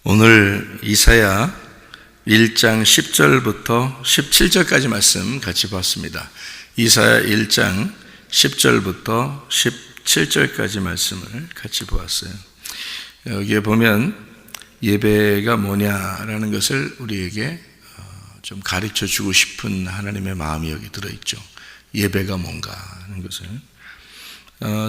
오늘 이사야 1장 10절부터 17절까지 말씀 같이 봤습니다. 이사야 1장 10절부터 17절까지 말씀을 같이 보았어요. 여기에 보면 예배가 뭐냐라는 것을 우리에게 좀 가르쳐 주고 싶은 하나님의 마음이 여기 들어있죠. 예배가 뭔가 하는 것을.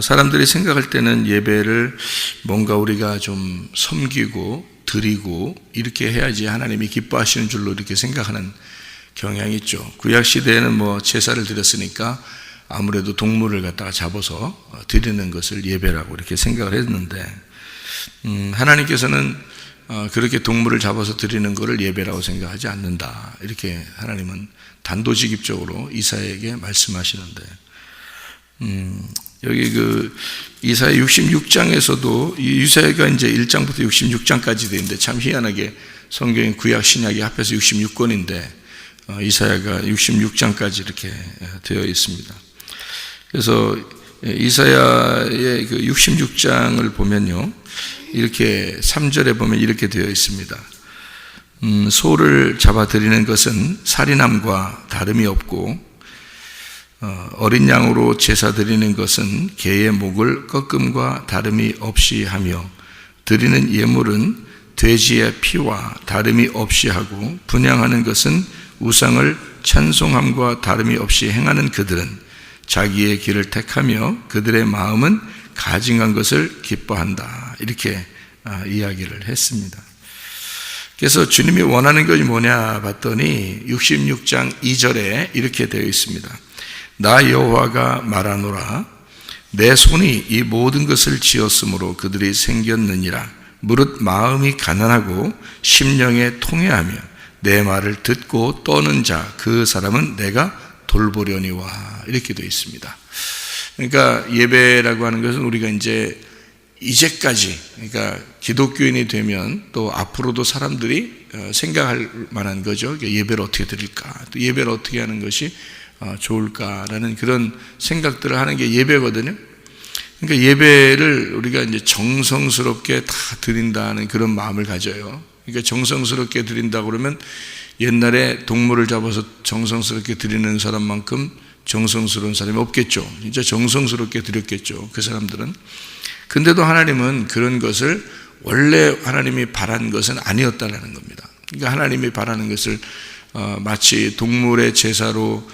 사람들이 생각할 때는 예배를 뭔가 우리가 좀 섬기고 드리고 이렇게 해야지 하나님이 기뻐하시는 줄로 이렇게 생각하는 경향이 있죠. 구약 시대에는 뭐 제사를 드렸으니까 아무래도 동물을 갖다가 잡아서 드리는 것을 예배라고 이렇게 생각을 했는데, 하나님께서는 그렇게 동물을 잡아서 드리는 것을 예배라고 생각하지 않는다. 이렇게 하나님은 단도직입적으로 이사야에게 말씀하시는데, 여기 이사야 66장에서도 이사야가 이제 1장부터 66장까지 되어 있는데, 참 희한하게 성경의 구약 신약이 합해서 66권인데 이사야가 66장까지 이렇게 되어 있습니다. 그래서 이사야의 그 66장을 보면요, 이렇게 3절에 보면 이렇게 되어 있습니다. 소를 잡아 드리는 것은 살인함과 다름이 없고, 어린 양으로 제사 드리는 것은 개의 목을 꺾음과 다름이 없이 하며, 드리는 예물은 돼지의 피와 다름이 없이 하고, 분향하는 것은 우상을 찬송함과 다름이 없이 행하는 그들은 자기의 길을 택하며 그들의 마음은 가증한 것을 기뻐한다. 이렇게 이야기를 했습니다. 그래서 주님이 원하는 것이 뭐냐 봤더니 66장 2절에 이렇게 되어 있습니다. 나 여호와가 말하노라. 내 손이 이 모든 것을 지었으므로 그들이 생겼느니라. 무릇 마음이 가난하고 심령에 통회하며 내 말을 듣고 떠는 자 그 사람은 내가 돌보려니와. 이렇게 되어 있습니다. 그러니까 예배라고 하는 것은 우리가 이제까지, 그러니까 기독교인이 되면 또 앞으로도 사람들이 생각할 만한 거죠. 예배를 어떻게 드릴까, 또 예배를 어떻게 하는 것이 좋을까라는 그런 생각들을 하는 게 예배거든요. 그러니까 예배를 우리가 이제 정성스럽게 다 드린다는 그런 마음을 가져요. 그러니까 정성스럽게 드린다고 그러면 옛날에 동물을 잡아서 정성스럽게 드리는 사람만큼 정성스러운 사람이 없겠죠. 진짜 정성스럽게 드렸겠죠, 그 사람들은. 근데도 하나님은 그런 것을 원래 하나님이 바란 것은 아니었다라는 겁니다. 그러니까 하나님이 바라는 것을 마치 동물의 제사로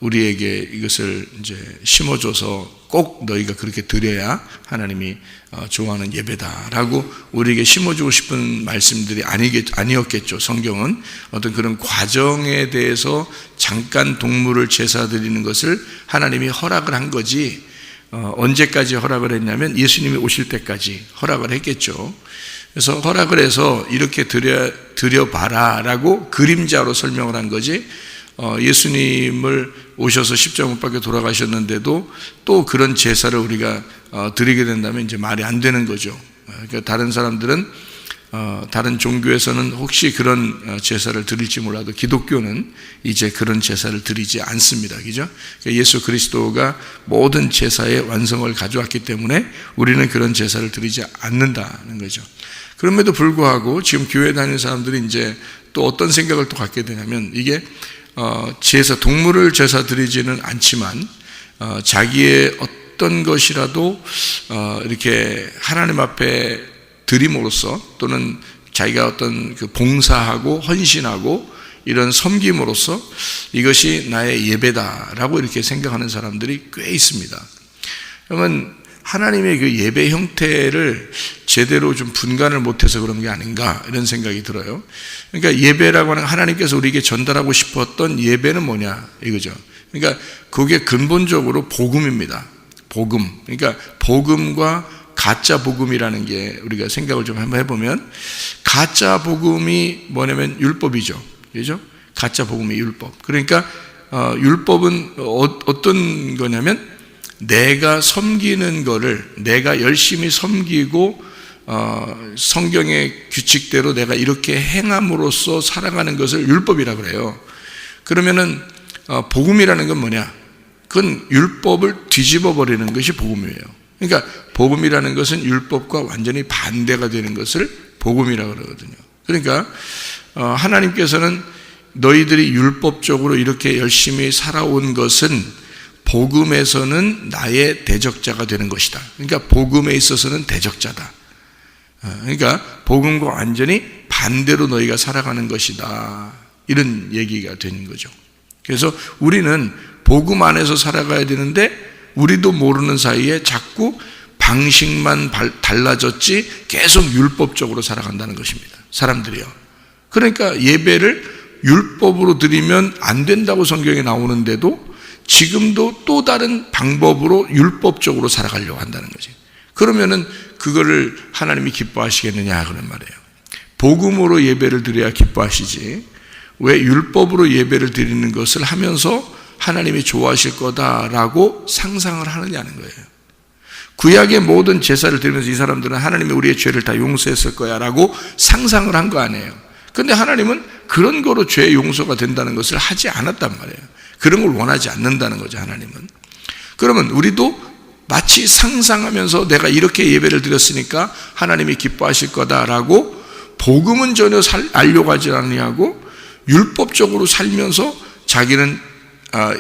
우리에게 이것을 이제 심어줘서 꼭 너희가 그렇게 드려야 하나님이 좋아하는 예배다라고 우리에게 심어주고 싶은 말씀들이 아니었겠죠. 성경은 어떤 그런 과정에 대해서 잠깐 동물을 제사 드리는 것을 하나님이 허락을 한 거지, 언제까지 허락을 했냐면 예수님이 오실 때까지 허락을 했겠죠. 그래서 허락을 해서 이렇게 드려봐라 라고 그림자로 설명을 한 거지, 예수님을 오셔서 십자가 못 박혀 돌아가셨는데도 또 그런 제사를 우리가 드리게 된다면 이제 말이 안 되는 거죠. 그러니까 다른 사람들은, 다른 종교에서는 혹시 그런 제사를 드릴지 몰라도 기독교는 이제 그런 제사를 드리지 않습니다. 그죠? 그러니까 예수 그리스도가 모든 제사의 완성을 가져왔기 때문에 우리는 그런 제사를 드리지 않는다는 거죠. 그럼에도 불구하고 지금 교회 다니는 사람들이 이제 또 어떤 생각을 또 갖게 되냐면, 이게 동물을 제사 드리지는 않지만 자기의 어떤 것이라도 이렇게 하나님 앞에 드림으로써, 또는 자기가 어떤 그 봉사하고 헌신하고 이런 섬김으로써 이것이 나의 예배다라고 이렇게 생각하는 사람들이 꽤 있습니다. 그러면 하나님의 그 예배 형태를 제대로 좀 분간을 못해서 그런 게 아닌가, 이런 생각이 들어요. 그러니까 예배라고 하는, 하나님께서 우리에게 전달하고 싶었던 예배는 뭐냐 이거죠. 그러니까 그게 근본적으로 복음입니다. 복음. 그러니까 복음과 가짜 복음이라는 게 우리가 생각을 좀 한번 해보면, 가짜 복음이 뭐냐면 율법이죠. 그죠? 가짜 복음이 율법. 그러니까 율법은 어떤 거냐면, 내가 섬기는 거를 내가 열심히 섬기고 성경의 규칙대로 내가 이렇게 행함으로써 살아가는 것을 율법이라고 그래요. 그러면은 복음이라는 건 뭐냐? 그건 율법을 뒤집어 버리는 것이 복음이에요. 그러니까 복음이라는 것은 율법과 완전히 반대가 되는 것을 복음이라고 그러거든요. 그러니까 하나님께서는 너희들이 율법적으로 이렇게 열심히 살아온 것은 복음에서는 나의 대적자가 되는 것이다. 그러니까 복음에 있어서는 대적자다. 그러니까 복음과 완전히 반대로 너희가 살아가는 것이다. 이런 얘기가 되는 거죠. 그래서 우리는 복음 안에서 살아가야 되는데 우리도 모르는 사이에 자꾸 방식만 달라졌지 계속 율법적으로 살아간다는 것입니다. 사람들이요. 그러니까 예배를 율법으로 드리면 안 된다고 성경에 나오는데도 지금도 또 다른 방법으로 율법적으로 살아가려고 한다는 거지. 그러면은 그거를 하나님이 기뻐하시겠느냐 그런 말이에요. 복음으로 예배를 드려야 기뻐하시지 왜 율법으로 예배를 드리는 것을 하면서 하나님이 좋아하실 거다라고 상상을 하느냐는 거예요. 구약의 모든 제사를 드리면서 이 사람들은 하나님이 우리의 죄를 다 용서했을 거야 라고 상상을 한 거 아니에요. 근데 하나님은 그런 거로 죄 용서가 된다는 것을 하지 않았단 말이에요. 그런 걸 원하지 않는다는 거죠, 하나님은. 그러면 우리도 마치 상상하면서 내가 이렇게 예배를 드렸으니까 하나님이 기뻐하실 거다라고 복음은 전혀 알려고 하지 않냐고 율법적으로 살면서 자기는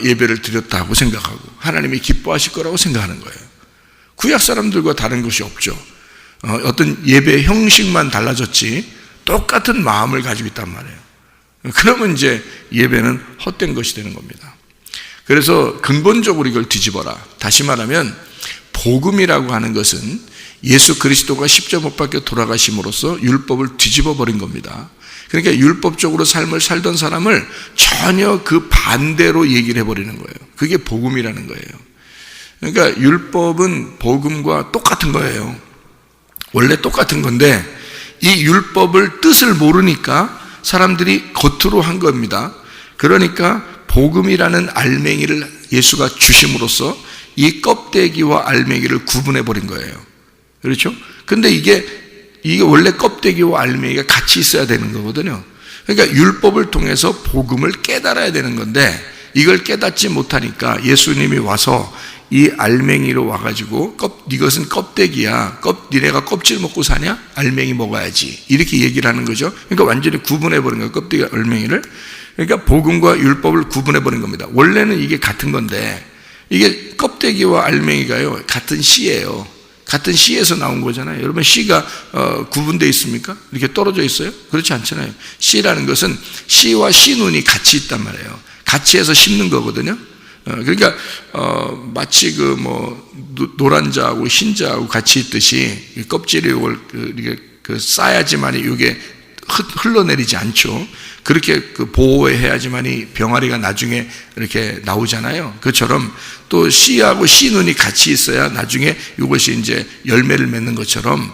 예배를 드렸다고 생각하고 하나님이 기뻐하실 거라고 생각하는 거예요. 구약 사람들과 다른 것이 없죠. 어떤 예배 형식만 달라졌지 똑같은 마음을 가지고 있단 말이에요. 그러면 이제 예배는 헛된 것이 되는 겁니다. 그래서 근본적으로 이걸 뒤집어라. 다시 말하면 복음이라고 하는 것은 예수 그리스도가 십자가 못 박혀 돌아가심으로써 율법을 뒤집어 버린 겁니다. 그러니까 율법적으로 삶을 살던 사람을 전혀 그 반대로 얘기를 해버리는 거예요. 그게 복음이라는 거예요. 그러니까 율법은 복음과 똑같은 거예요. 원래 똑같은 건데 이 율법을 뜻을 모르니까 사람들이 겉으로 한 겁니다. 그러니까 복음이라는 알맹이를 예수가 주심으로써 이 껍데기와 알맹이를 구분해 버린 거예요. 그렇죠? 근데 이게 원래 껍데기와 알맹이가 같이 있어야 되는 거거든요. 그러니까 율법을 통해서 복음을 깨달아야 되는 건데 이걸 깨닫지 못하니까 예수님이 와서 이 알맹이로 와가지고 이것은 껍데기야. 니네가 껍질 먹고 사냐? 알맹이 먹어야지. 이렇게 얘기를 하는 거죠. 그러니까 완전히 구분해버린 거예요. 껍데기 알맹이를. 그러니까 복음과 율법을 구분해버린 겁니다. 원래는 이게 같은 건데 이게 껍데기와 알맹이가요 같은 씨예요. 같은 씨에서 나온 거잖아요. 여러분 씨가 구분되어 있습니까? 이렇게 떨어져 있어요? 그렇지 않잖아요. 씨라는 것은 씨와 씨눈이 같이 있단 말이에요. 같이 해서 심는 거거든요. 그러니까 마치 노란 자하고 흰 자하고 같이 있듯이 껍질이 이렇게 싸야지만이 이게 흘러내리지 않죠. 그렇게 보호해야지만이 병아리가 나중에 이렇게 나오잖아요. 그처럼 또 씨하고 씨눈이 같이 있어야 나중에 이것이 이제 열매를 맺는 것처럼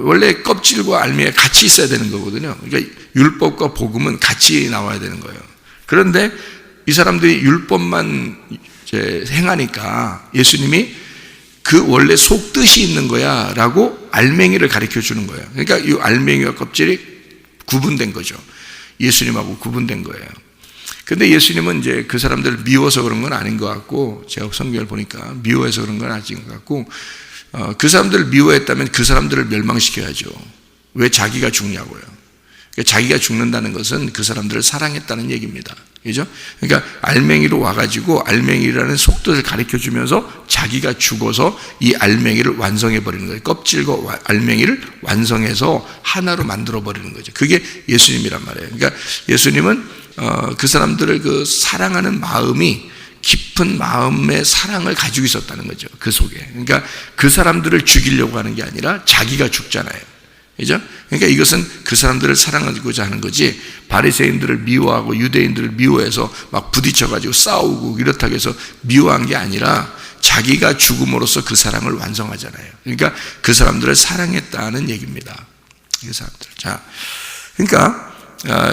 원래 껍질과 알맹이가 같이 있어야 되는 거거든요. 그러니까 율법과 복음은 같이 나와야 되는 거예요. 그런데 이 사람들이 율법만 이제 행하니까 예수님이 그 원래 속뜻이 있는 거야 라고 알맹이를 가르쳐 주는 거예요. 그러니까 이 알맹이와 껍질이 구분된 거죠. 예수님하고 구분된 거예요. 근데 예수님은 이제 그 사람들을 미워서 그런 건 아닌 것 같고, 제가 성경을 보니까 미워해서 그런 건 아닌 것 같고, 그 사람들을 미워했다면 그 사람들을 멸망시켜야죠. 왜 자기가 죽냐고요. 자기가 죽는다는 것은 그 사람들을 사랑했다는 얘기입니다. 그죠? 그러니까 알맹이로 와가지고 알맹이라는 속뜻을 가르쳐 주면서 자기가 죽어서 이 알맹이를 완성해 버리는 거예요. 껍질과 알맹이를 완성해서 하나로 만들어 버리는 거죠. 그게 예수님이란 말이에요. 그러니까 예수님은 그 사람들을 그 사랑하는 마음이 깊은 마음의 사랑을 가지고 있었다는 거죠. 그 속에. 그러니까 그 사람들을 죽이려고 하는 게 아니라 자기가 죽잖아요. 그죠? 그러니까 이것은 그 사람들을 사랑하고자 하는 거지, 바리새인들을 미워하고 유대인들을 미워해서 막 부딪혀가지고 싸우고 이렇다고 해서 미워한 게 아니라 자기가 죽음으로써 그 사랑을 완성하잖아요. 그러니까 그 사람들을 사랑했다는 얘기입니다. 그 사람들. 자, 그러니까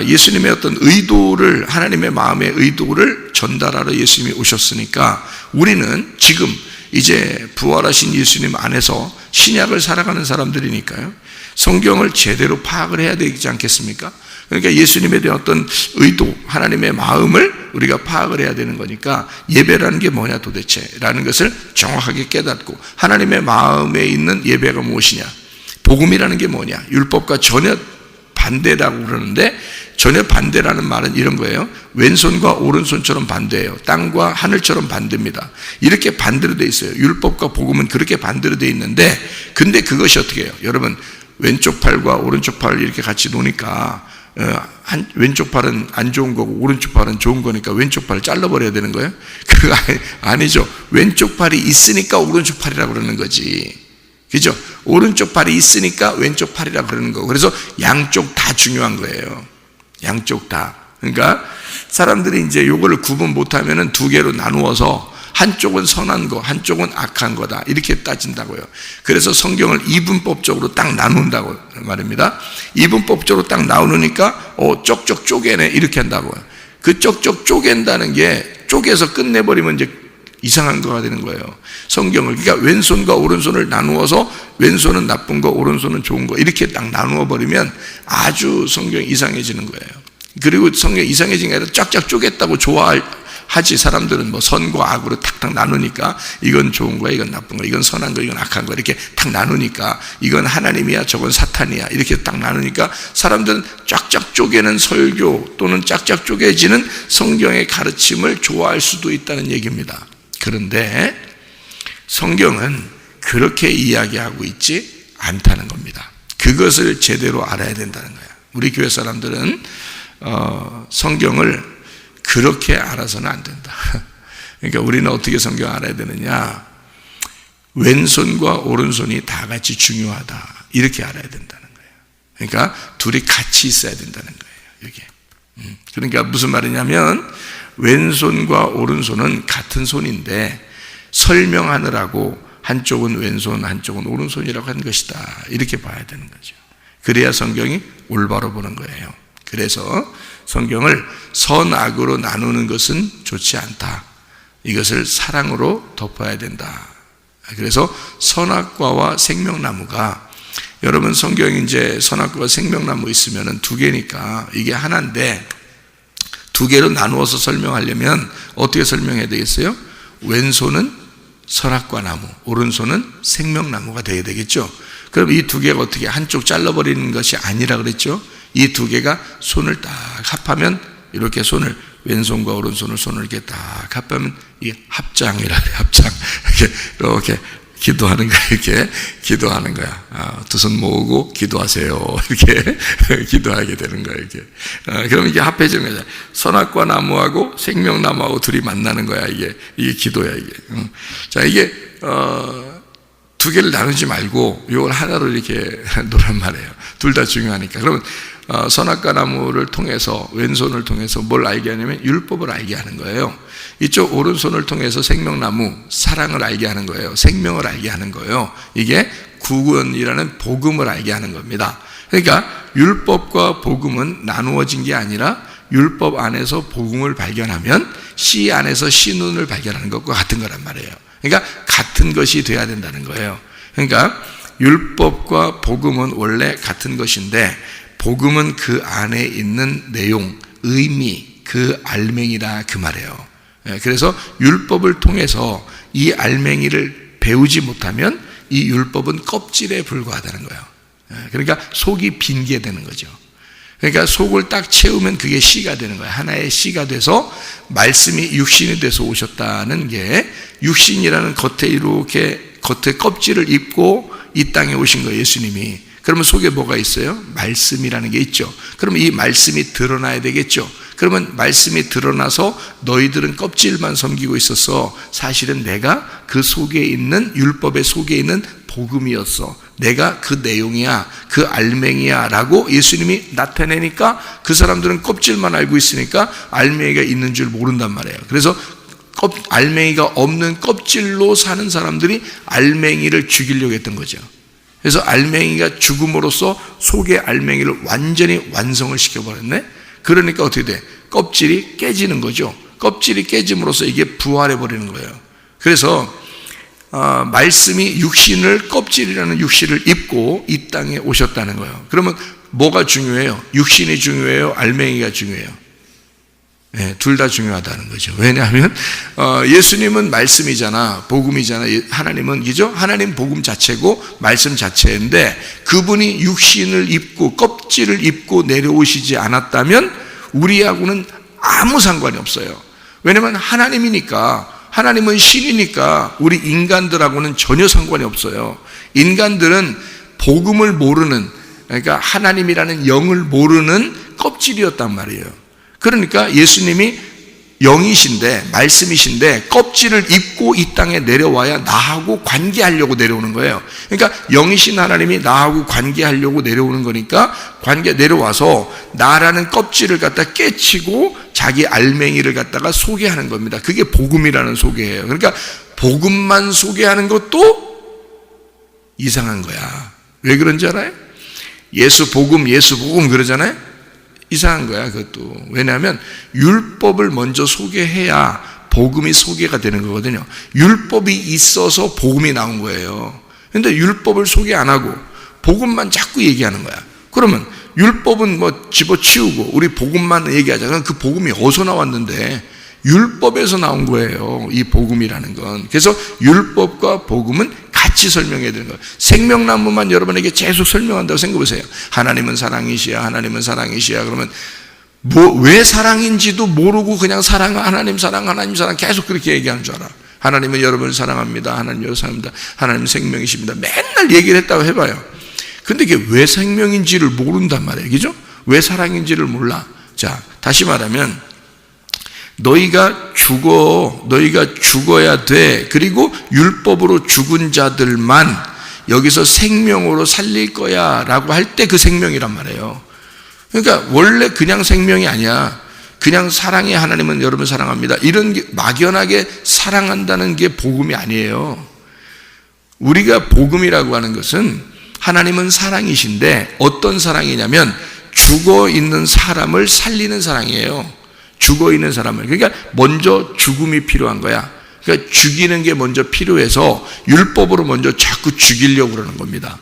예수님의 어떤 의도를, 하나님의 마음의 의도를 전달하러 예수님이 오셨으니까 우리는 지금 이제 부활하신 예수님 안에서 신약을 살아가는 사람들이니까요, 성경을 제대로 파악을 해야 되지 않겠습니까? 그러니까 예수님에 대한 어떤 의도, 하나님의 마음을 우리가 파악을 해야 되는 거니까 예배라는 게 뭐냐 도대체 라는 것을 정확하게 깨닫고, 하나님의 마음에 있는 예배가 무엇이냐, 복음이라는 게 뭐냐? 율법과 전혀 반대라고 그러는데, 전혀 반대라는 말은 이런 거예요. 왼손과 오른손처럼 반대예요. 땅과 하늘처럼 반대입니다. 이렇게 반대로 돼 있어요. 율법과 복음은 그렇게 반대로 돼 있는데, 근데 그것이 어떻게 해요? 여러분, 왼쪽 팔과 오른쪽 팔을 이렇게 같이 놓으니까 왼쪽 팔은 안 좋은 거고 오른쪽 팔은 좋은 거니까 왼쪽 팔을 잘라버려야 되는 거예요? 그거 아니죠. 왼쪽 팔이 있으니까 오른쪽 팔이라고 그러는 거지. 그죠? 오른쪽 팔이 있으니까 왼쪽 팔이라고 그러는 거고, 그래서 양쪽 다 중요한 거예요. 양쪽 다. 그러니까 사람들이 이제 요거를 구분 못하면은 두 개로 나누어서 한쪽은 선한 거, 한쪽은 악한 거다, 이렇게 따진다고요. 그래서 성경을 이분법적으로 딱 나눈다고 말입니다. 이분법적으로 딱 나누니까 쪽쪽 쪼개네, 이렇게 한다고요. 그 쪽쪽 쪼갠다는 게 쪼개서 끝내버리면 이제 이상한 거가 되는 거예요. 성경을. 그러니까 왼손과 오른손을 나누어서 왼손은 나쁜 거, 오른손은 좋은 거, 이렇게 딱 나누어 버리면 아주 성경이 이상해지는 거예요. 그리고 성경이 이상해진 게 아니라 쫙쫙 쪼갰다고 좋아하지. 사람들은 뭐 선과 악으로 탁탁 나누니까 이건 좋은 거야, 이건 나쁜 거야, 이건 선한 거, 이건 악한 거, 이렇게 탁 나누니까 이건 하나님이야, 저건 사탄이야, 이렇게 딱 나누니까 사람들은 쫙쫙 쪼개는 설교 또는 쫙쫙 쪼개지는 성경의 가르침을 좋아할 수도 있다는 얘기입니다. 그런데 성경은 그렇게 이야기하고 있지 않다는 겁니다. 그것을 제대로 알아야 된다는 거예요. 우리 교회 사람들은 성경을 그렇게 알아서는 안 된다. 그러니까 우리는 어떻게 성경 알아야 되느냐? 왼손과 오른손이 다 같이 중요하다, 이렇게 알아야 된다는 거예요. 그러니까 둘이 같이 있어야 된다는 거예요, 이게. 그러니까 무슨 말이냐면, 왼손과 오른손은 같은 손인데 설명하느라고 한쪽은 왼손, 한쪽은 오른손이라고 한 것이다, 이렇게 봐야 되는 거죠. 그래야 성경이 올바로 보는 거예요. 그래서 성경을 선악으로 나누는 것은 좋지 않다. 이것을 사랑으로 덮어야 된다. 그래서 선악과와 생명나무가, 여러분 성경이 이제 선악과와 생명나무 있으면은 두 개니까 이게 하나인데, 두 개로 나누어서 설명하려면 어떻게 설명해야 되겠어요? 왼손은 선악과 나무, 오른손은 생명나무가 되어야 되겠죠. 그럼 이 두 개가 어떻게 한쪽 잘라버리는 것이 아니라 그랬죠. 이 두 개가 손을 딱 합하면, 이렇게 손을, 왼손과 오른손을 손을 이렇게 딱 합하면 이게 합장이라 그래. 합장. 이렇게 기도하는 거야. 이렇게 기도하는 거야. 두 손 모으고 기도하세요, 이렇게 기도하게 되는 거야, 이렇게. 그럼 이게 합해지는 거야. 선악과 나무하고 생명나무하고 둘이 만나는 거야. 이게 기도야, 이게. 자, 이게 두 개를 나누지 말고 이걸 하나로 이렇게 놓란 말이에요. 둘 다 중요하니까. 그러면 선악과 나무를 통해서, 왼손을 통해서 뭘 알게 하냐면 율법을 알게 하는 거예요. 이쪽 오른손을 통해서 생명나무, 사랑을 알게 하는 거예요. 생명을 알게 하는 거예요. 이게 구원이라는 복음을 알게 하는 겁니다. 그러니까 율법과 복음은 나누어진 게 아니라 율법 안에서 복음을 발견하면 씨 안에서 씨눈을 발견하는 것과 같은 거란 말이에요. 그러니까 같은 것이 돼야 된다는 거예요. 그러니까 율법과 복음은 원래 같은 것인데, 복음은 그 안에 있는 내용, 의미, 그 알맹이다, 그 말이에요. 그래서 율법을 통해서 이 알맹이를 배우지 못하면 이 율법은 껍질에 불과하다는 거예요. 그러니까 속이 빈 게 되는 거죠. 그러니까 속을 딱 채우면 그게 씨가 되는 거예요. 하나의 씨가 돼서 말씀이 육신이 돼서 오셨다는 게, 육신이라는 겉에 이렇게 겉에 껍질을 입고 이 땅에 오신 거예요, 예수님이. 그러면 속에 뭐가 있어요? 말씀이라는 게 있죠. 그러면 이 말씀이 드러나야 되겠죠. 그러면 말씀이 드러나서 너희들은 껍질만 섬기고 있었어. 사실은 내가 그 속에 있는, 율법의 속에 있는 복음이었어. 내가 그 내용이야, 그 알맹이야 라고 예수님이 나타내니까 그 사람들은 껍질만 알고 있으니까 알맹이가 있는 줄 모른단 말이에요. 그래서 알맹이가 없는 껍질로 사는 사람들이 알맹이를 죽이려고 했던 거죠. 그래서 알맹이가 죽음으로써 속의 알맹이를 완전히 완성을 시켜버렸네. 그러니까 어떻게 돼? 껍질이 깨지는 거죠. 껍질이 깨짐으로써 이게 부활해버리는 거예요. 그래서 말씀이 육신을, 껍질이라는 육신을 입고 이 땅에 오셨다는 거예요. 그러면 뭐가 중요해요? 육신이 중요해요? 알맹이가 중요해요? 둘 다 중요하다는 거죠. 왜냐하면 예수님은 말씀이잖아, 복음이잖아. 하나님은 그죠? 하나님 복음 자체고 말씀 자체인데 그분이 육신을 입고 껍질을 입고 내려오시지 않았다면 우리하고는 아무 상관이 없어요. 왜냐하면 하나님이니까, 하나님은 신이니까 우리 인간들하고는 전혀 상관이 없어요. 인간들은 복음을 모르는, 그러니까 하나님이라는 영을 모르는 껍질이었단 말이에요. 그러니까 예수님이 영이신데, 말씀이신데 껍질을 입고 이 땅에 내려와야 나하고 관계하려고 내려오는 거예요. 그러니까 영이신 하나님이 나하고 관계하려고 내려오는 거니까 내려와서 나라는 껍질을 갖다 깨치고 자기 알맹이를 갖다가 소개하는 겁니다. 그게 복음이라는 소개예요. 그러니까 복음만 소개하는 것도 이상한 거야. 왜 그런지 알아요? 예수 복음 그러잖아요. 이상한 거야, 그것도. 왜냐하면 율법을 먼저 소개해야 복음이 소개가 되는 거거든요. 율법이 있어서 복음이 나온 거예요. 그런데 율법을 소개 안 하고 복음만 자꾸 얘기하는 거야. 그러면 율법은 뭐 집어치우고 우리 복음만 얘기하자. 그럼 그 복음이 어디서 나왔는데? 율법에서 나온 거예요, 이 복음이라는 건. 그래서 율법과 복음은 같이 설명해야 되는 거예요. 생명나무만 여러분에게 계속 설명한다고 생각해 보세요. 하나님은 사랑이시야, 하나님은 사랑이시야. 그러면 왜 사랑인지도 모르고 그냥 하나님 사랑 계속 그렇게 얘기하는 줄 알아. 하나님은 여러분을 사랑합니다, 하나님 여러분을 사랑합니다, 하나님은 생명이십니다. 맨날 얘기를 했다고 해봐요. 근데 이게 왜 생명인지를 모른단 말이에요. 그죠? 왜 사랑인지를 몰라. 자, 다시 말하면 너희가 죽어야 돼. 그리고 율법으로 죽은 자들만 여기서 생명으로 살릴 거야 라고 할 때 그 생명이란 말이에요. 그러니까 원래 그냥 생명이 아니야. 그냥 사랑해, 하나님은 여러분 사랑합니다, 이런 게 막연하게 사랑한다는 게 복음이 아니에요. 우리가 복음이라고 하는 것은 하나님은 사랑이신데 어떤 사랑이냐면 죽어 있는 사람을 살리는 사랑이에요. 죽어 있는 사람을. 그러니까 먼저 죽음이 필요한 거야. 그러니까 죽이는 게 먼저 필요해서 율법으로 먼저 자꾸 죽이려고 그러는 겁니다.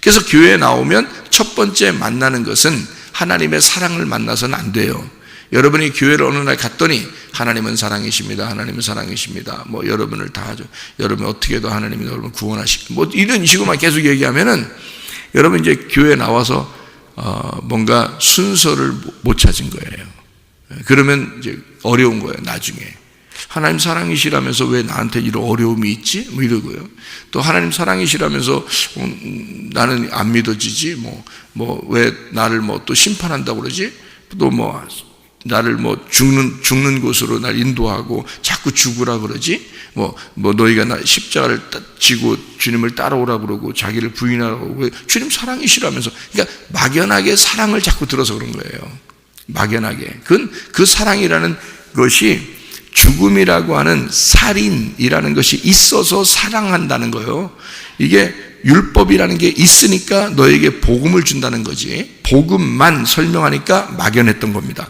그래서 교회에 나오면 첫 번째 만나는 것은 하나님의 사랑을 만나서는 안 돼요. 여러분이 교회를 어느 날 갔더니 하나님은 사랑이십니다, 하나님은 사랑이십니다, 뭐 여러분을 다 하죠, 여러분 어떻게도 하나님이 여러분 구원하시고, 뭐 이런 식으로만 계속 얘기하면은 여러분 이제 교회에 나와서 뭔가 순서를 못 찾은 거예요. 그러면 이제 어려운 거예요. 나중에 하나님 사랑이시라면서 왜 나한테 이런 어려움이 있지? 뭐 이러고요. 또 하나님 사랑이시라면서 나는 안 믿어지지? 뭐 왜 나를 뭐 또 심판한다고 그러지? 또 뭐 나를 뭐 죽는 곳으로 날 인도하고 자꾸 죽으라 그러지? 뭐 너희가 나 십자가를 지고 주님을 따라오라 그러고 자기를 부인하라고, 주님 사랑이시라면서. 그러니까 막연하게 사랑을 자꾸 들어서 그런 거예요. 막연하게. 그 사랑이라는 것이 죽음이라고 하는 살인이라는 것이 있어서 사랑한다는 거예요. 이게 율법이라는 게 있으니까 너에게 복음을 준다는 거지. 복음만 설명하니까 막연했던 겁니다.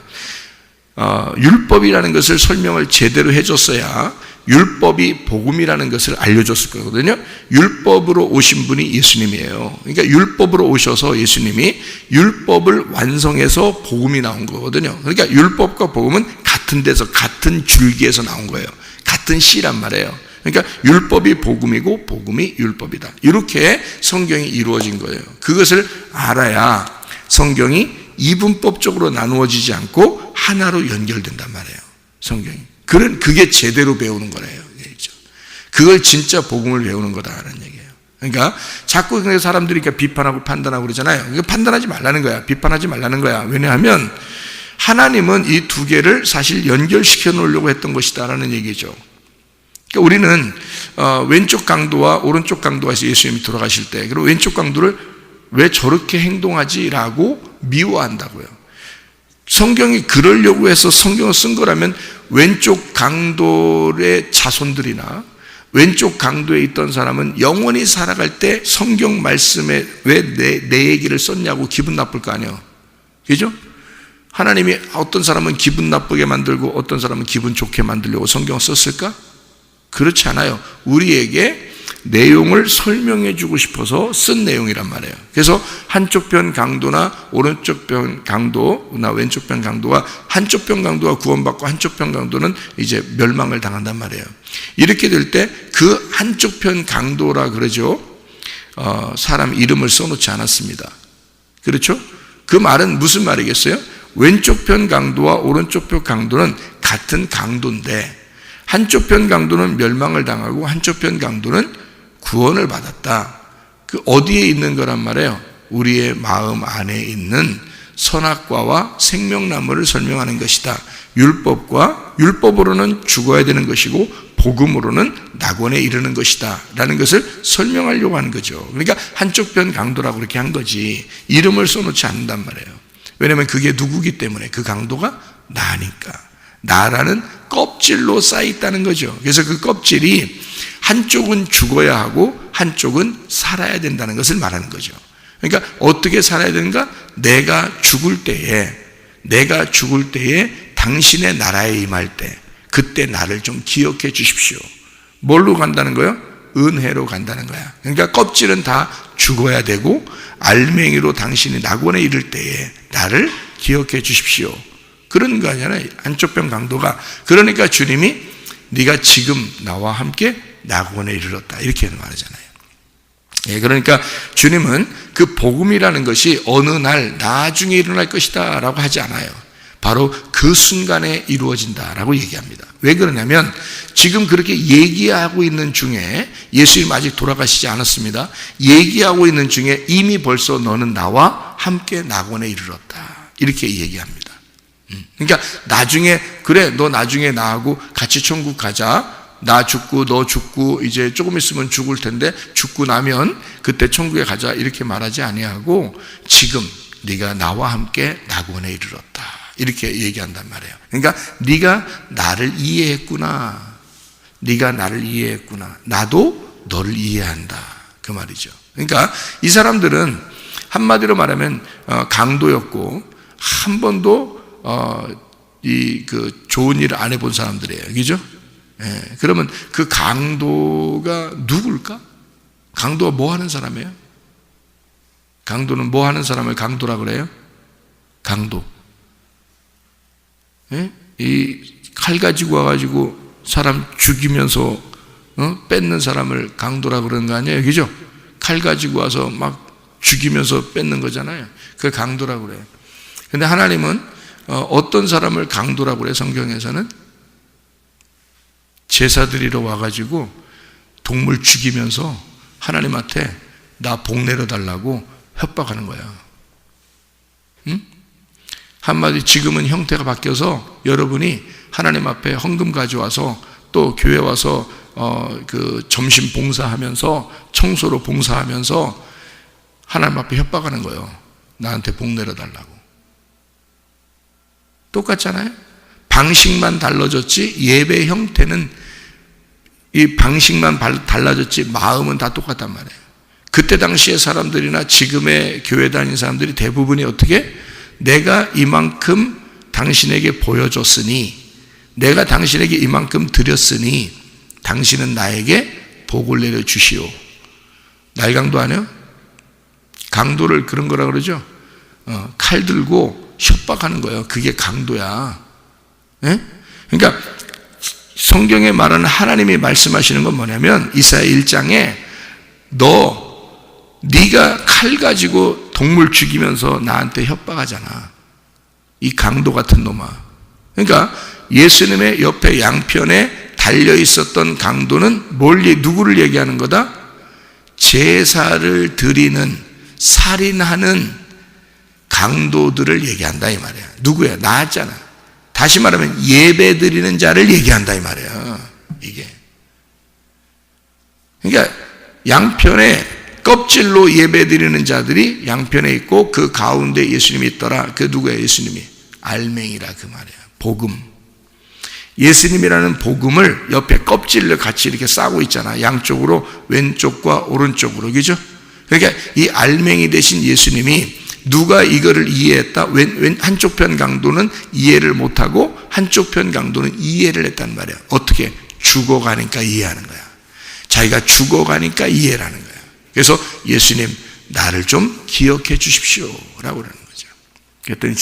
율법이라는 것을 설명을 제대로 해줬어야 율법이 복음이라는 것을 알려줬을 거거든요. 율법으로 오신 분이 예수님이에요. 그러니까 율법으로 오셔서 예수님이 율법을 완성해서 복음이 나온 거거든요. 그러니까 율법과 복음은 같은 데서, 같은 줄기에서 나온 거예요. 같은 씨란 말이에요. 그러니까 율법이 복음이고 복음이 율법이다. 이렇게 성경이 이루어진 거예요. 그것을 알아야 성경이 이분법적으로 나누어지지 않고 하나로 연결된단 말이에요. 성경이. 그게 제대로 배우는 거래요. 그걸 진짜 복음을 배우는 거다라는 얘기예요. 그러니까 자꾸 사람들이 비판하고 판단하고 그러잖아요. 이거 판단하지 말라는 거야. 비판하지 말라는 거야. 왜냐하면 하나님은 이 두 개를 사실 연결시켜 놓으려고 했던 것이다라는 얘기죠. 그러니까 우리는 왼쪽 강도와 오른쪽 강도에서 예수님이 돌아가실 때, 그리고 왼쪽 강도를 왜 저렇게 행동하지라고 미워한다고요. 성경이 그러려고 해서 성경을 쓴 거라면 왼쪽 강도의 자손들이나 왼쪽 강도에 있던 사람은 영원히 살아갈 때 성경 말씀에 왜 내 얘기를 썼냐고 기분 나쁠 거 아니에요. 그죠? 하나님이 어떤 사람은 기분 나쁘게 만들고 어떤 사람은 기분 좋게 만들려고 성경을 썼을까? 그렇지 않아요. 우리에게 내용을 설명해 주고 싶어서 쓴 내용이란 말이에요. 그래서 한쪽 편 강도나 오른쪽 편 강도나 왼쪽 편 강도와 한쪽 편 강도가 구원받고 한쪽 편 강도는 이제 멸망을 당한단 말이에요. 이렇게 될 때 그 한쪽 편 강도라 그러죠. 사람 이름을 써놓지 않았습니다. 그렇죠? 그 말은 무슨 말이겠어요? 왼쪽 편 강도와 오른쪽 편 강도는 같은 강도인데 한쪽 편 강도는 멸망을 당하고 한쪽 편 강도는 구원을 받았다. 그 어디에 있는 거란 말이에요? 우리의 마음 안에 있는 선악과와 생명나무를 설명하는 것이다. 율법으로는 죽어야 되는 것이고 복음으로는 낙원에 이르는 것이다 라는 것을 설명하려고 하는 거죠. 그러니까 한쪽 편 강도라고 그렇게 한 거지 이름을 써놓지 않는단 말이에요. 왜냐하면 그게 누구기 때문에 그 강도가 나니까. 나라는 껍질로 쌓여있다는 거죠. 그래서 그 껍질이 한쪽은 죽어야 하고 한쪽은 살아야 된다는 것을 말하는 거죠. 그러니까 어떻게 살아야 되는가? 내가 죽을 때에 당신의 나라에 임할 때 그때 나를 좀 기억해 주십시오. 뭘로 간다는 거예요? 은혜로 간다는 거야. 그러니까 껍질은 다 죽어야 되고 알맹이로 당신이 낙원에 이를 때에 나를 기억해 주십시오. 그런 거 아니잖아요. 한쪽 편 강도가. 그러니까 주님이 네가 지금 나와 함께 낙원에 이르렀다 이렇게 말하잖아요. 예, 그러니까 주님은 그 복음이라는 것이 어느 날 나중에 일어날 것이다 라고 하지 않아요. 바로 그 순간에 이루어진다라고 얘기합니다. 왜 그러냐면 지금 그렇게 얘기하고 있는 중에 예수님 아직 돌아가시지 않았습니다. 얘기하고 있는 중에 이미 벌써 너는 나와 함께 낙원에 이르렀다 이렇게 얘기합니다. 그러니까 나중에 그래 너 나중에 나하고 같이 천국 가자. 나 죽고 너 죽고 이제 조금 있으면 죽을 텐데 죽고 나면 그때 천국에 가자 이렇게 말하지 아니하고 지금 네가 나와 함께 낙원에 이르렀다 이렇게 얘기한단 말이에요. 그러니까 네가 나를 이해했구나. 네가 나를 이해했구나. 나도 너를 이해한다 그 말이죠. 그러니까 이 사람들은 한마디로 말하면 강도였고 한 번도 그 좋은 일을 안 해본 사람들이에요. 그죠? 예, 그러면 그 강도가 누굴까? 강도가 뭐 하는 사람이에요? 강도는 뭐 하는 사람을 강도라 그래요? 강도. 예? 이 칼 가지고 와가지고 사람 죽이면서 뺏는 사람을 강도라 그러는 거 아니에요? 그죠? 칼 가지고 와서 막 죽이면서 뺏는 거잖아요. 그걸 강도라 그래요. 근데 하나님은 어떤 사람을 강도라고 그래요? 성경에서는 제사 드리러 와가지고 동물 죽이면서 하나님한테 나 복 내려달라고 협박하는 거야. 응? 한마디 지금은 형태가 바뀌어서 여러분이 하나님 앞에 헌금 가져와서 또 교회 와서 그 점심 봉사하면서 청소로 봉사하면서 하나님 앞에 협박하는 거예요. 나한테 복 내려달라고. 똑같잖아요. 방식만 달라졌지 예배 형태는 이 방식만 달라졌지 마음은 다 똑같단 말이에요. 그때 당시의 사람들이나 지금의 교회 다니는 사람들이 대부분이 어떻게? 내가 이만큼 당신에게 보여줬으니 내가 당신에게 이만큼 드렸으니 당신은 나에게 복을 내려주시오. 날강도 아니요? 강도를 그런 거라 그러죠. 칼 들고 협박하는 거예요. 그게 강도야. 예? 그러니까 성경에 말하는 하나님이 말씀하시는 건 뭐냐면 이사야 1장에 네가 칼 가지고 동물 죽이면서 나한테 협박하잖아. 이 강도 같은 놈아. 그러니까 예수님의 옆에 양편에 달려 있었던 강도는 누구를 얘기하는 거다? 제사를 드리는 살인하는 강도들을 얘기한다 이 말이야. 누구야? 나였잖아. 다시 말하면 예배 드리는 자를 얘기한다 이 말이야. 이게. 그러니까 양편에 껍질로 예배 드리는 자들이 양편에 있고 그 가운데 예수님이 있더라. 그 누구야? 예수님이. 알맹이라 그 말이야. 복음. 예수님이라는 복음을 옆에 껍질을 같이 이렇게 싸고 있잖아. 양쪽으로 왼쪽과 오른쪽으로. 그죠? 그러니까 이 알맹이 대신 예수님이 누가 이거를 이해했다? 한쪽 편 강도는 이해를 못하고 한쪽 편 강도는 이해를 했단 말이야. 어떻게? 죽어가니까 이해하는 거야. 자기가 죽어가니까 이해라는 거예요. 그래서 예수님, 나를 좀 기억해 주십시오 라고 그러는 거죠. 그랬더니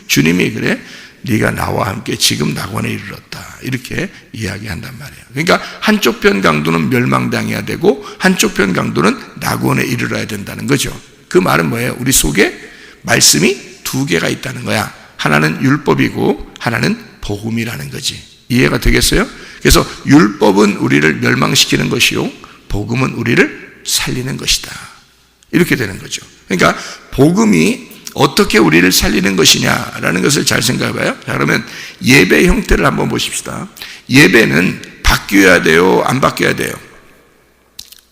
주님이 그래, 네가 나와 함께 지금 낙원에 이르렀다, 이렇게 이야기한단 말이에요. 그러니까 한쪽 편 강도는 멸망당해야 되고 한쪽 편 강도는 낙원에 이르러야 된다는 거죠. 그 말은 뭐예요? 우리 속에 말씀이 두 개가 있다는 거야. 하나는 율법이고 하나는 복음이라는 거지. 이해가 되겠어요? 그래서 율법은 우리를 멸망시키는 것이요, 복음은 우리를 살리는 것이다, 이렇게 되는 거죠. 그러니까 복음이 어떻게 우리를 살리는 것이냐라는 것을 잘 생각해 봐요. 자, 그러면 예배 형태를 한번 보십시다. 예배는 바뀌어야 돼요, 안 바뀌어야 돼요?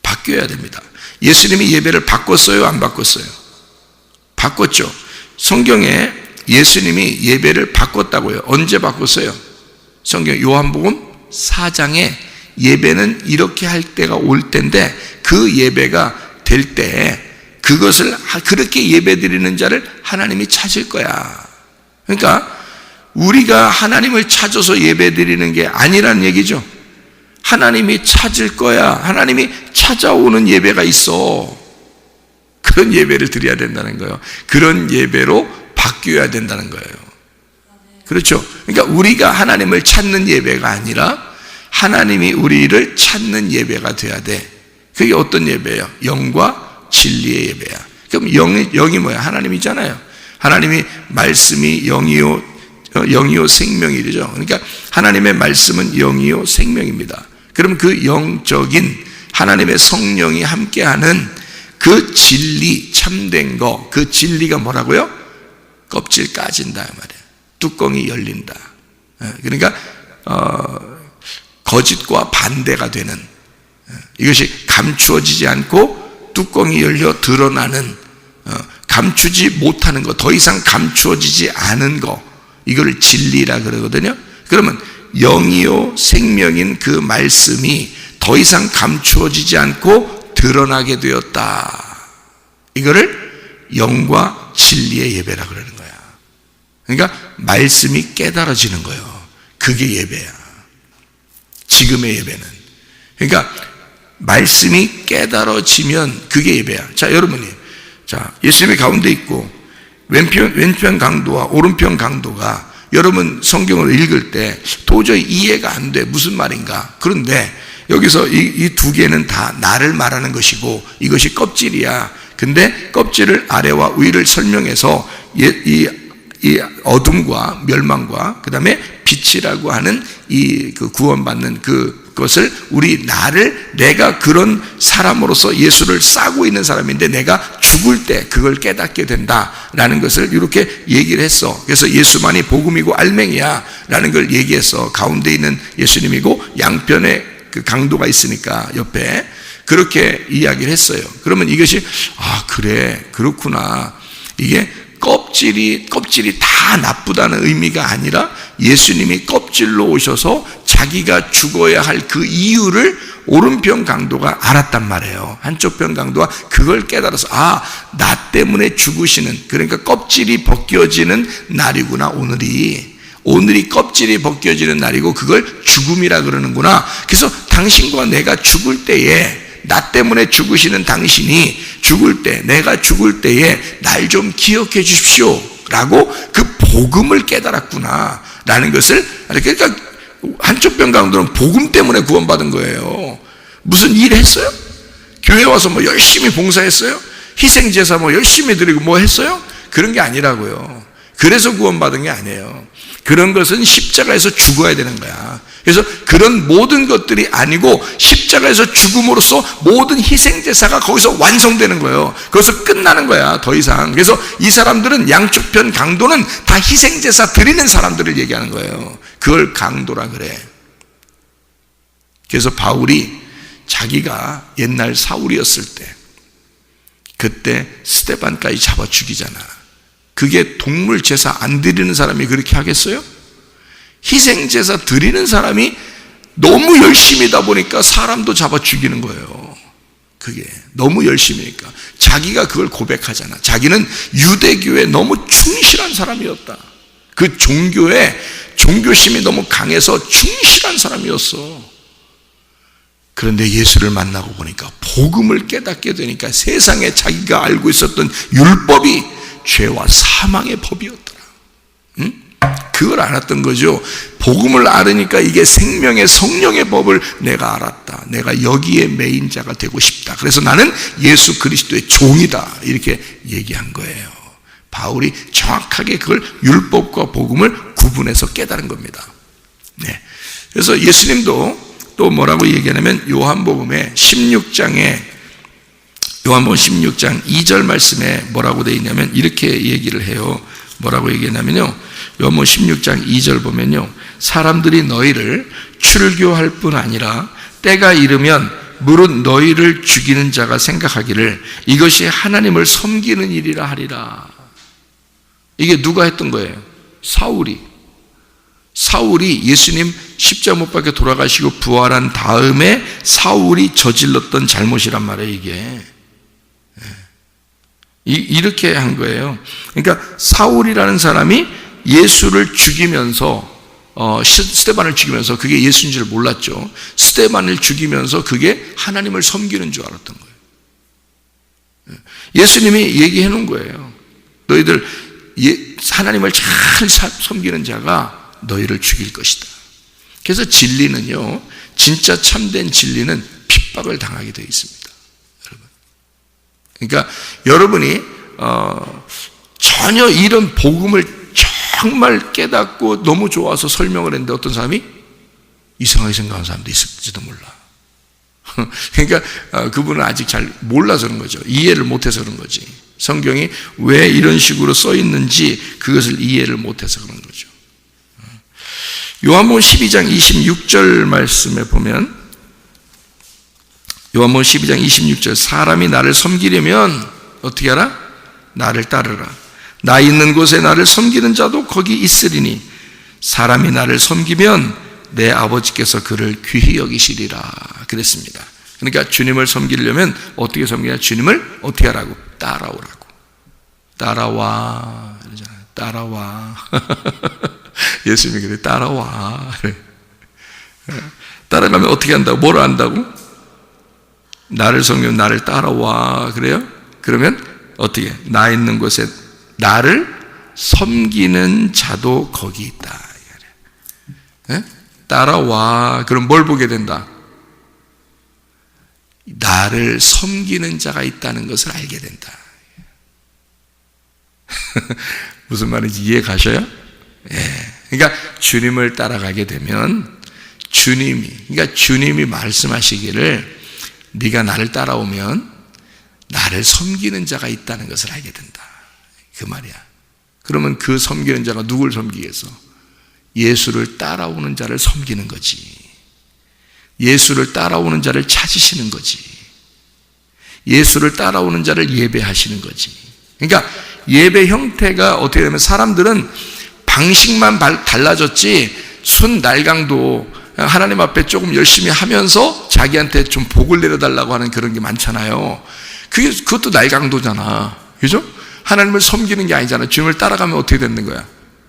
바뀌어야 됩니다. 예수님이 예배를 바꿨어요, 안 바꿨어요? 바꿨죠. 성경에 예수님이 예배를 바꿨다고요. 언제 바꿨어요? 성경 요한복음 4장에 예배는 이렇게 할 때가 올 텐데, 그 예배가 될 때 그것을, 그렇게 예배 드리는 자를 하나님이 찾을 거야. 그러니까 우리가 하나님을 찾아서 예배 드리는 게 아니라는 얘기죠. 하나님이 찾을 거야. 하나님이 찾아오는 예배가 있어. 그런 예배를 드려야 된다는 거예요. 그런 예배로 바뀌어야 된다는 거예요. 그렇죠? 그러니까 우리가 하나님을 찾는 예배가 아니라 하나님이 우리를 찾는 예배가 돼야 돼. 그게 어떤 예배예요? 영과 진리의 예배야. 그럼 영이 뭐야? 하나님이잖아요. 하나님이 말씀이 영이요 생명이죠. 그러니까 하나님의 말씀은 영이요 생명입니다. 그럼 그 영적인 하나님의 성령이 함께하는 그 진리, 참된 거, 그 진리가 뭐라고요? 껍질 까진다 말이에요. 뚜껑이 열린다. 그러니까 거짓과 반대가 되는, 이것이 감추어지지 않고 뚜껑이 열려 드러나는, 감추지 못하는 거, 더 이상 감추어지지 않은 거, 이거를 진리라 그러거든요. 그러면 영이요 생명인 그 말씀이 더 이상 감추어지지 않고 드러나게 되었다, 이거를 영과 진리의 예배라 그러는 거야. 그러니까 말씀이 깨달아지는 거예요. 그게 예배야, 지금의 예배는. 그러니까 말씀이 깨달아지면 그게 예배야. 자, 여러분이, 자, 예수님이 가운데 있고 왼편 강도와 오른편 강도가, 여러분 성경을 읽을 때 도저히 이해가 안 돼. 무슨 말인가? 그런데 여기서 이 두 개는 다 나를 말하는 것이고 이것이 껍질이야. 근데 껍질을 아래와 위를 설명해서 이 어둠과 멸망과 그 다음에 빛이라고 하는 그 구원받는 그것을 내가 그런 사람으로서 예수를 싸고 있는 사람인데 내가 죽을 때 그걸 깨닫게 된다라는 것을 이렇게 얘기를 했어. 그래서 예수만이 복음이고 알맹이야 라는 걸 얘기해서 가운데 있는 예수님이고 양편에 그 강도가 있으니까 옆에 그렇게 이야기를 했어요. 그러면 이것이, 아, 그래, 그렇구나. 이게 껍질이 다 나쁘다는 의미가 아니라 예수님이 껍질로 오셔서 자기가 죽어야 할 그 이유를 오른편 강도가 알았단 말이에요. 한쪽 편 강도가 그걸 깨달아서, 아, 나 때문에 죽으시는, 그러니까 껍질이 벗겨지는 날이구나. 오늘이 껍질이 벗겨지는 날이고 그걸 죽음이라 그러는구나. 그래서 당신과 내가 죽을 때에, 나 때문에 죽으시는 당신이 죽을 때, 내가 죽을 때에 날 좀 기억해 주십시오 라고 그 복음을 깨달았구나 라는 것을, 그러니까 한쪽 편 강도는 복음 때문에 구원받은 거예요. 무슨 일 했어요? 교회 와서 뭐 열심히 봉사했어요? 희생제사 뭐 열심히 드리고 뭐 했어요? 그런 게 아니라고요. 그래서 구원받은 게 아니에요. 그런 것은 십자가에서 죽어야 되는 거야. 그래서 그런 모든 것들이 아니고 십자가에서 죽음으로써 모든 희생제사가 거기서 완성되는 거예요. 거기서 끝나는 거야, 더 이상. 그래서 이 사람들은, 양쪽 편 강도는 다 희생제사 드리는 사람들을 얘기하는 거예요. 그걸 강도라 그래. 그래서 바울이 자기가 옛날 사울이었을 때, 그때 스데반까지 잡아 죽이잖아. 그게 동물 제사 안 드리는 사람이 그렇게 하겠어요? 희생제사 드리는 사람이 너무 열심히다 보니까 사람도 잡아 죽이는 거예요. 그게 너무 열심히니까. 자기가 그걸 고백하잖아. 자기는 유대교에 너무 충실한 사람이었다. 그 종교심이 너무 강해서 충실한 사람이었어. 그런데 예수를 만나고 보니까 복음을 깨닫게 되니까 세상에 자기가 알고 있었던 율법이 죄와 사망의 법이었더라. 그걸 알았던 거죠. 복음을 알으니까 이게 생명의 성령의 법을 내가 알았다. 내가 여기에 매인 자가 되고 싶다. 그래서 나는 예수 그리스도의 종이다. 이렇게 얘기한 거예요. 바울이 정확하게 그걸 율법과 복음을 구분해서 깨달은 겁니다. 네. 그래서 예수님도 또 뭐라고 얘기하냐면 요한복음 16장 2절 말씀에 뭐라고 되어 있냐면 이렇게 얘기를 해요. 뭐라고 얘기했냐면요, 요한복음 16장 2절 보면요, 사람들이 너희를 출교할 뿐 아니라 때가 이르면 무릇 너희를 죽이는 자가 생각하기를 이것이 하나님을 섬기는 일이라 하리라. 이게 누가 했던 거예요? 사울이 예수님 십자가 못 박혀 돌아가시고 부활한 다음에 사울이 저질렀던 잘못이란 말이에요. 이게 이렇게 한 거예요. 그러니까 사울이라는 사람이 예수를 죽이면서 스데반을 죽이면서 그게 예수인 줄 몰랐죠. 스데반을 죽이면서 그게 하나님을 섬기는 줄 알았던 거예요. 예수님이 얘기해 놓은 거예요. 너희들 하나님을 잘 섬기는 자가 너희를 죽일 것이다. 그래서 진리는요, 진짜 참된 진리는 핍박을 당하게 되어 있습니다. 여러분. 그러니까 여러분이 전혀 이런 복음을 정말 깨닫고 너무 좋아서 설명을 했는데 어떤 사람이 이상하게 생각하는 사람도 있을지도 몰라. 그러니까 그분은 아직 잘 몰라서 그런 거죠. 이해를 못해서 그런 거지. 성경이 왜 이런 식으로 써 있는지 그것을 이해를 못해서 그런 거죠. 요한복음 12장 26절 말씀에 보면, 요한복음 12장 26절, 사람이 나를 섬기려면 어떻게 하라? 나를 따르라. 나 있는 곳에 나를 섬기는 자도 거기 있으리니 사람이 나를 섬기면 내 아버지께서 그를 귀히 여기시리라 그랬습니다. 그러니까 주님을 섬기려면 어떻게 섬기냐? 주님을 어떻게 하라고? 따라오라고. 따라와 이러잖아요. 따라와. 예수님이 그래, 따라와. 따라가면 어떻게 한다고? 뭘 한다고? 나를 섬기면 나를 따라와. 그래요? 그러면 어떻게? 나 있는 곳에 나를 섬기는 자도 거기 있다. 따라와. 그럼 뭘 보게 된다? 나를 섬기는 자가 있다는 것을 알게 된다. 무슨 말인지 이해 가셔요? 예. 그러니까 주님을 따라가게 되면 주님이 말씀하시기를 네가 나를 따라오면 나를 섬기는 자가 있다는 것을 알게 된다. 그 말이야. 그러면 그 섬기는 자가 누굴 섬기겠어? 예수를 따라오는 자를 섬기는 거지. 예수를 따라오는 자를 찾으시는 거지. 예수를 따라오는 자를 예배하시는 거지. 그러니까 예배 형태가 어떻게 되면 사람들은 방식만 달라졌지 순 날강도 하나님 앞에 조금 열심히 하면서 자기한테 좀 복을 내려달라고 하는 그런 게 많잖아요. 그것도 날강도잖아. 그죠? 하나님을 섬기는 게 아니잖아. 주님을 따라가면 어떻게 되는 거야?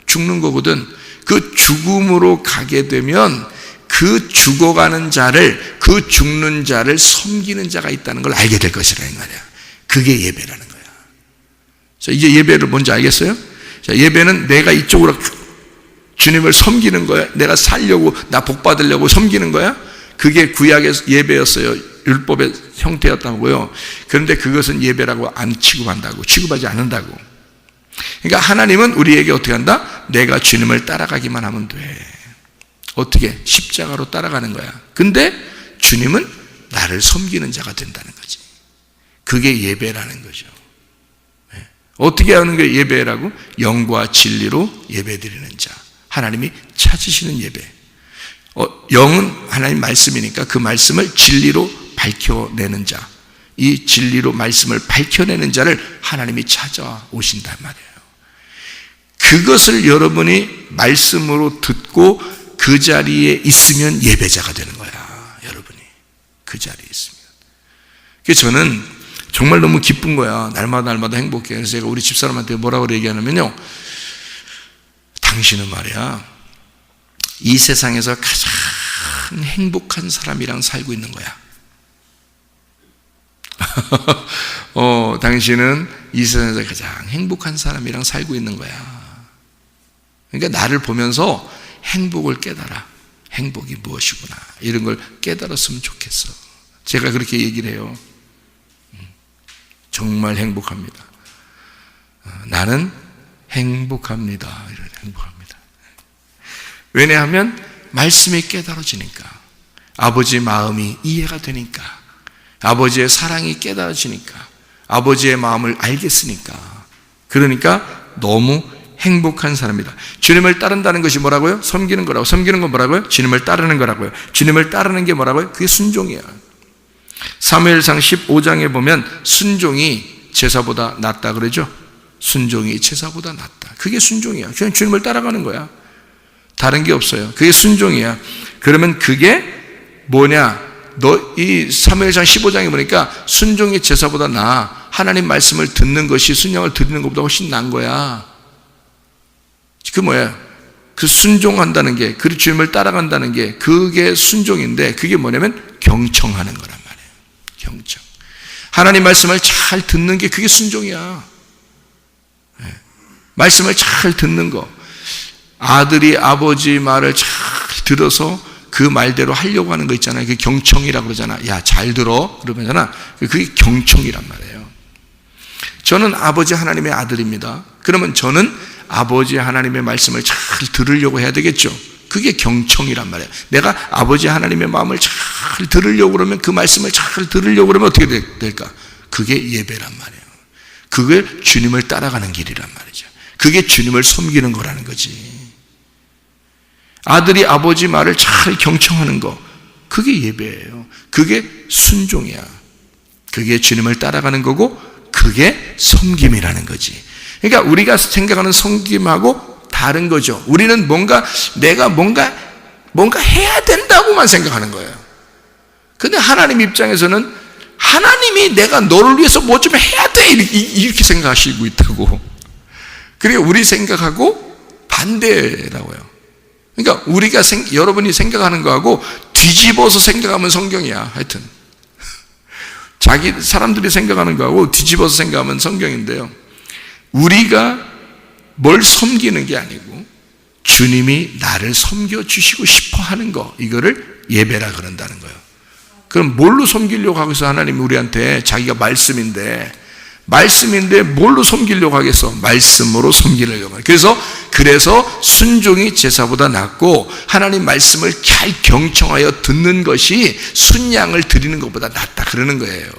죽는 거거든. 그 죽음으로 가게 되면 그 죽어가는 자를, 그 죽는 자를 섬기는 자가 있다는 걸 알게 될 것이라는 말이야. 그게 예배라는 거야. 자, 이제 예배를 뭔지 알겠어요? 자, 예배는 내가 이쪽으로 주님을 섬기는 거야. 내가 살려고, 나 복 받으려고 섬기는 거야. 그게 구약의 예배였어요. 율법의 형태였다고요. 그런데 그것은 예배라고 안 취급한다고, 취급하지 않는다고. 그러니까 하나님은 우리에게 어떻게 한다? 내가 주님을 따라가기만 하면 돼. 어떻게? 십자가로 따라가는 거야. 근데 주님은 나를 섬기는 자가 된다는 거지. 그게 예배라는 거죠. 어떻게 하는 게 예배라고? 영과 진리로 예배드리는 자. 하나님이 찾으시는 예배. 영은 하나님 말씀이니까 그 말씀을 진리로 밝혀내는 자. 이 진리로 말씀을 밝혀내는 자를 하나님이 찾아오신단 말이에요. 그것을 여러분이 말씀으로 듣고 그 자리에 있으면 예배자가 되는 거야. 여러분이 그 자리에 있으면. 그래서 저는 정말 너무 기쁜 거야. 날마다 행복해. 그래서 제가 우리 집사람한테 뭐라고 얘기하냐면요, 당신은 말이야, 이 세상에서 가장 행복한 사람이랑 살고 있는 거야. 당신은 이 세상에서 가장 행복한 사람이랑 살고 있는 거야. 그러니까 나를 보면서 행복을 깨달아. 행복이 무엇이구나. 이런 걸 깨달았으면 좋겠어. 제가 그렇게 얘기를 해요. 정말 행복합니다. 나는 행복합니다. 이런 행복합니다. 왜냐하면 말씀이 깨달아지니까, 아버지의 마음이 이해가 되니까, 아버지의 사랑이 깨달아지니까, 아버지의 마음을 알겠으니까, 그러니까 너무 행복한 사람이다. 주님을 따른다는 것이 뭐라고요? 섬기는 거라고. 섬기는 건 뭐라고요? 주님을 따르는 거라고요. 주님을 따르는 게 뭐라고요? 그게 순종이야. 사무엘상 15장에 보면 순종이 제사보다 낫다 그러죠? 순종이 제사보다 낫다. 그게 순종이야. 그냥 주님을 따라가는 거야. 다른 게 없어요. 그게 순종이야. 그러면 그게 뭐냐? 이 사무엘상 15장에 보니까 순종이 제사보다 나아. 하나님 말씀을 듣는 것이 순양을 드리는 것보다 훨씬 나은 거야. 그 뭐야? 그 순종한다는 게, 그 주님을 따라간다는 게, 그게 순종인데, 그게 뭐냐면 경청하는 거란 말이에요. 경청. 하나님 말씀을 잘 듣는 게 그게 순종이야. 말씀을 잘 듣는 거. 아들이 아버지 말을 잘 들어서 그 말대로 하려고 하는 거 있잖아요. 그게 경청이라고 그러잖아. 야, 잘 들어. 그러면잖아. 그게 경청이란 말이에요. 저는 아버지 하나님의 아들입니다. 그러면 저는 아버지 하나님의 말씀을 잘 들으려고 해야 되겠죠. 그게 경청이란 말이에요. 내가 아버지 하나님의 마음을 잘 들으려고 그러면, 그 말씀을 잘 들으려고 그러면 어떻게 될까? 그게 예배란 말이에요. 그게 주님을 따라가는 길이란 말이죠. 그게 주님을 섬기는 거라는 거지. 아들이 아버지 말을 잘 경청하는 거, 그게 예배예요. 그게 순종이야. 그게 주님을 따라가는 거고, 그게 섬김이라는 거지. 그러니까 우리가 생각하는 섬김하고 다른 거죠. 우리는 내가 뭔가 해야 된다고만 생각하는 거예요. 근데 하나님 입장에서는 하나님이 내가 너를 위해서 뭐 좀 해야 돼, 이렇게 생각하시고 있다고. 그리고 우리 생각하고 반대라고요. 그러니까 여러분이 생각하는 거하고 뒤집어서 생각하면 성경이야. 하여튼 사람들이 생각하는 거하고 뒤집어서 생각하면 성경인데요, 우리가 뭘 섬기는 게 아니고 주님이 나를 섬겨주시고 싶어 하는 거, 이거를 예배라 그런다는 거예요. 그럼 뭘로 섬기려고 하고 있어? 하나님이 우리한테 자기가 말씀인데 뭘로 섬기려고 하겠어? 말씀으로 섬기려고 해요. 그래서 순종이 제사보다 낫고, 하나님 말씀을 잘 경청하여 듣는 것이 순양을 드리는 것보다 낫다 그러는 거예요.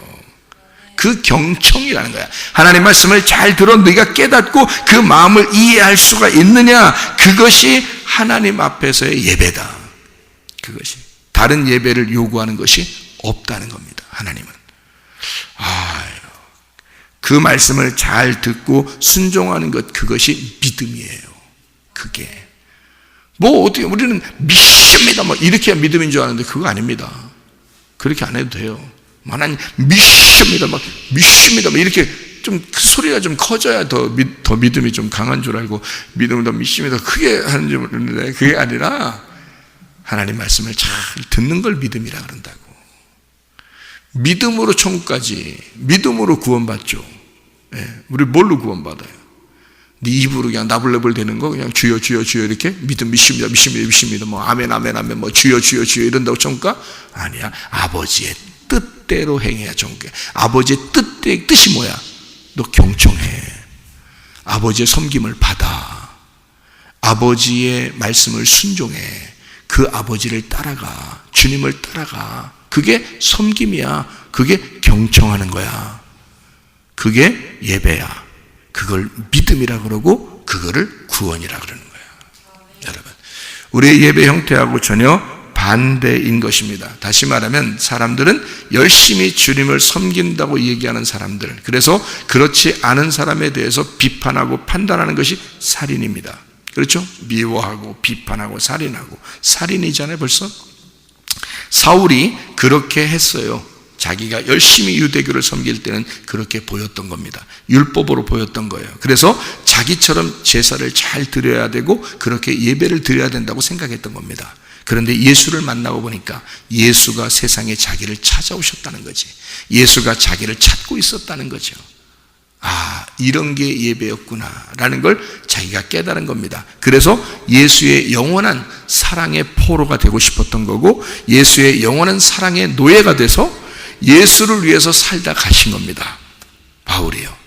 그 경청이라는 거야. 하나님 말씀을 잘 들어 네가 깨닫고 그 마음을 이해할 수가 있느냐, 그것이 하나님 앞에서의 예배다. 그것이 다른 예배를 요구하는 것이 없다는 겁니다. 하나님은 그 말씀을 잘 듣고 순종하는 것, 그것이 믿음이에요. 그게 어떻게 우리는 믿습니다 이렇게 믿음인 줄 아는데 그거 아닙니다. 그렇게 안 해도 돼요. 하나님 믿습니다 이렇게 좀 소리가 좀 커져야 더 믿음이 좀 강한 줄 알고, 믿음을 더 믿습니다 크게 하는 줄 모르는데, 그게 아니라 하나님 말씀을 잘 듣는 걸 믿음이라 그런다고. 믿음으로 천국까지, 믿음으로 구원받죠. 우리 뭘로 구원받아요? 네 입으로 그냥 나불나불 되는 거, 그냥 주여 주여 주여 이렇게 믿습니다 아멘 주여 주여 주여 이런다고 천국 가? 아니야. 아버지의 뜻대로 행해야 천국에. 아버지의 뜻이 뭐야? 너 경청해. 아버지의 섬김을 받아. 아버지의 말씀을 순종해. 그 아버지를 따라가. 주님을 따라가. 그게 섬김이야. 그게 경청하는 거야. 그게 예배야. 그걸 믿음이라 그러고, 그거를 구원이라 그러는 거야. 여러분, 우리의 예배 형태하고 전혀 반대인 것입니다. 다시 말하면 사람들은 열심히 주님을 섬긴다고 얘기하는 사람들, 그래서 그렇지 않은 사람에 대해서 비판하고 판단하는 것이 살인입니다. 그렇죠? 미워하고 비판하고 살인하고, 살인이잖아요 벌써. 사울이 그렇게 했어요. 자기가 열심히 유대교를 섬길 때는 그렇게 보였던 겁니다. 율법으로 보였던 거예요. 그래서 자기처럼 제사를 잘 드려야 되고 그렇게 예배를 드려야 된다고 생각했던 겁니다. 그런데 예수를 만나고 보니까 예수가 세상에 자기를 찾아오셨다는 거지. 예수가 자기를 찾고 있었다는 거죠. 아, 이런 게 예배였구나라는 걸 자기가 깨달은 겁니다. 그래서 예수의 영원한 사랑의 포로가 되고 싶었던 거고, 예수의 영원한 사랑의 노예가 돼서 예수를 위해서 살다 가신 겁니다. 바울이요.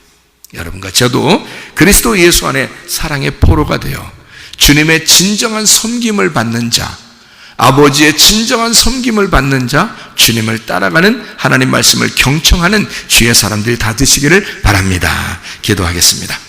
여러분과 저도 그리스도 예수 안에 사랑의 포로가 되어 주님의 진정한 섬김을 받는 자, 아버지의 진정한 섬김을 받는 자, 주님을 따라가는 하나님 말씀을 경청하는 주의 사람들이 다 되시기를 바랍니다. 기도하겠습니다.